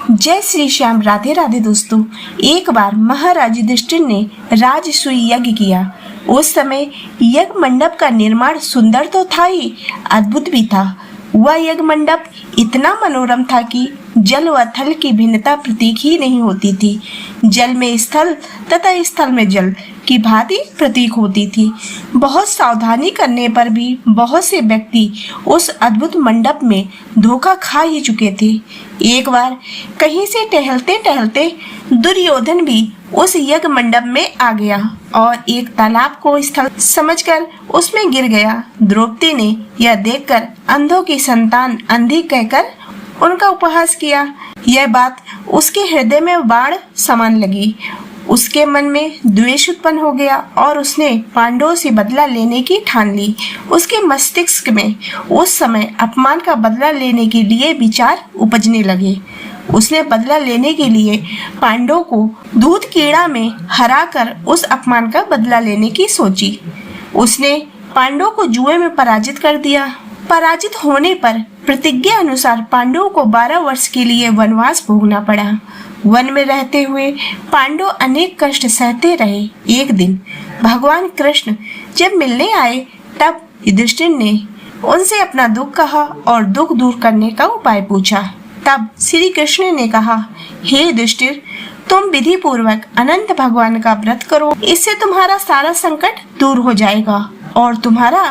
जय श्री श्याम। राधे राधे दोस्तों। एक बार महाराज युधिष्ठिर ने राजसूय यज्ञ किया। उस समय यज्ञ मंडप का निर्माण सुंदर तो था ही, अद्भुत भी था। वह यज्ञ मंडप इतना मनोरम था कि जल व थल की भिन्नता प्रतीक ही नहीं होती थी। जल में स्थल तथा स्थल में जल की भांति प्रतीक होती थी। बहुत सावधानी करने पर भी बहुत से व्यक्ति उस अद्भुत मंडप में धोखा खा ही चुके थे। एक बार कहीं से टहलते टहलते दुर्योधन भी उस यज्ञ मंडप में आ गया और एक तालाब को स्थल समझकर उसमें गिर गया। द्रौपदी ने यह देखकर अंधों की संतान अंधी कहकर उनका उपहास किया। यह बात उसके हृदय में बाण समान लगी। उसके मन में द्वेष उत्पन्न हो गया और उसने पांडवों से बदला लेने की ठान ली। उसके मस्तिष्क में उस समय अपमान का बदला लेने के लिए विचार उपजने लगे। उसने बदला लेने के लिए पांडवों को दूध कीड़ा में हराकर उस अपमान का बदला लेने की सोची। उसने पांडवों को जुए में पराजित कर दिया। पराजित होने पर प्रतिज्ञा अनुसार पांडवों को 12 वर्ष के लिए वनवास भोगना पड़ा। वन में रहते हुए पांडव अनेक कष्ट सहते रहे। एक दिन भगवान कृष्ण जब मिलने आए तब युधिष्ठिर ने उनसे अपना दुख कहा और दुख दूर करने का उपाय पूछा। तब श्री कृष्ण ने कहा, हे युधिष्ठिर, तुम विधि पूर्वक अनंत भगवान का व्रत करो। इससे तुम्हारा सारा संकट दूर हो जाएगा और तुम्हारा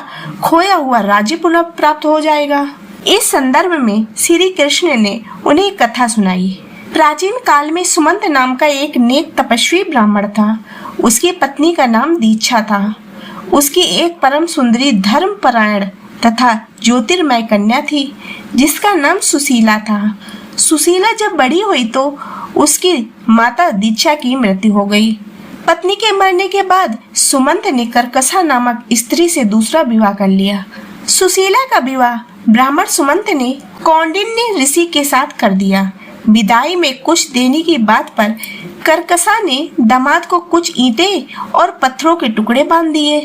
खोया हुआ राज्य पुनः प्राप्त हो जाएगा। इस संदर्भ में श्री कृष्ण ने उन्हें एक कथा सुनाई। प्राचीन काल में सुमंत नाम का एक नेक तपस्वी ब्राह्मण था। उसकी पत्नी का नाम दीक्षा था। उसकी एक परम सुंदरी धर्मपरायण तथा ज्योतिर्मय कन्या थी जिसका नाम सुशीला था। सुशीला जब बड़ी हुई तो उसकी माता दीक्षा की मृत्यु हो गई। पत्नी के मरने के बाद सुमंत ने कर्कशा नामक स्त्री से दूसरा विवाह कर लिया। सुशीला का विवाह ब्राह्मण सुमंत ने कौंडिन्य ऋषि के साथ कर दिया। विदाई में कुछ देने की बात पर कर्कशा ने दामाद को कुछ ईंटें और पत्थरों के टुकड़े बांध दिए।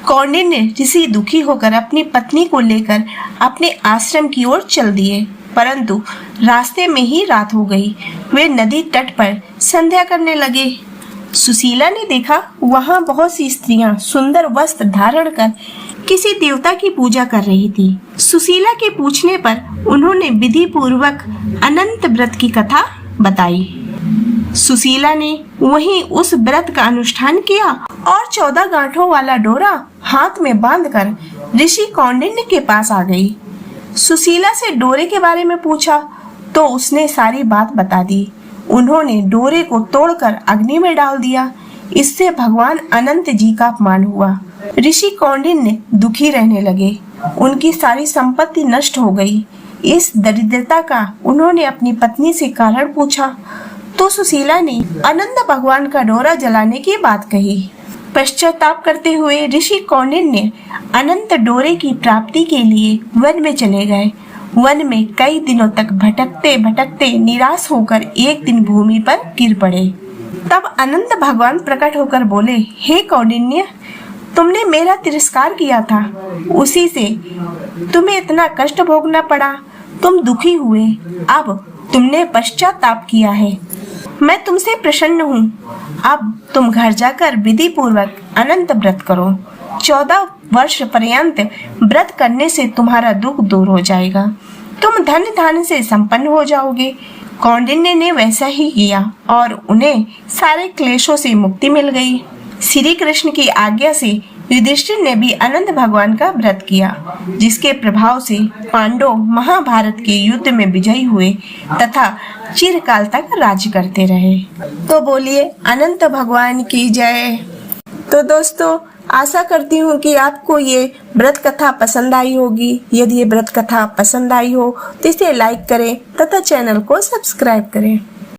कौंडिन्य ऋषि दुखी होकर अपनी पत्नी को लेकर अपने आश्रम की ओर चल दिए, परंतु रास्ते में ही रात हो गई। वे नदी तट पर संध्या करने लगे। सुशीला ने देखा वहां बहुत सी स्त्रियां सुंदर वस्त्र धारण कर किसी देवता की पूजा कर रही थी। सुशीला के पूछने पर उन्होंने विधि पूर्वक अनंत व्रत की कथा बताई। सुशीला ने वहीं उस व्रत का अनुष्ठान किया और 14 गांठों वाला डोरा हाथ में बांधकर ऋषि कौंडिन्य के पास आ गई। सुशीला से डोरे के बारे में पूछा तो उसने सारी बात बता दी। उन्होंने डोरे को तोड़कर अग्नि में डाल दिया। इससे भगवान अनंत जी का अपमान हुआ। ऋषि कौंडिन्य दुखी रहने लगे। उनकी सारी संपत्ति नष्ट हो गई। इस दरिद्रता का उन्होंने अपनी पत्नी से कारण पूछा तो सुशीला ने अनंत भगवान का डोरा जलाने की बात कही। पश्चाताप करते हुए ऋषि कौंडिन्य अनंत डोरे की प्राप्ति के लिए वन में चले गए। वन में कई दिनों तक भटकते भटकते निराश होकर एक दिन भूमि पर गिर पड़े। तब अनंत भगवान प्रकट होकर बोले, हे कौंडिन्य, तुमने मेरा तिरस्कार किया था, उसी से तुम्हें इतना कष्ट भोगना पड़ा। तुम दुखी हुए, अब तुमने पश्चाताप किया है। मैं तुमसे प्रसन्न हूँ। अब तुम घर जाकर विधि पूर्वक अनंत व्रत करो। 14 वर्ष पर्यंत व्रत करने से तुम्हारा दुख दूर हो जाएगा। तुम धन धान से संपन्न हो जाओगे। कौंडिन्य ने वैसा ही किया और उन्हें सारे क्लेशों से मुक्ति मिल गई। श्री कृष्ण की आज्ञा से युधिष्ठिर ने भी अनंत भगवान का व्रत किया, जिसके प्रभाव से पांडव महाभारत के युद्ध में विजयी हुए तथा चिरकाल तक राज्य करते रहे। तो बोलिए अनंत भगवान की जय। तो दोस्तों, आशा करती हूँ कि आपको ये व्रत कथा पसंद आई होगी। यदि ये व्रत कथा पसंद आई हो तो इसे लाइक करें तथा चैनल को सब्सक्राइब करें।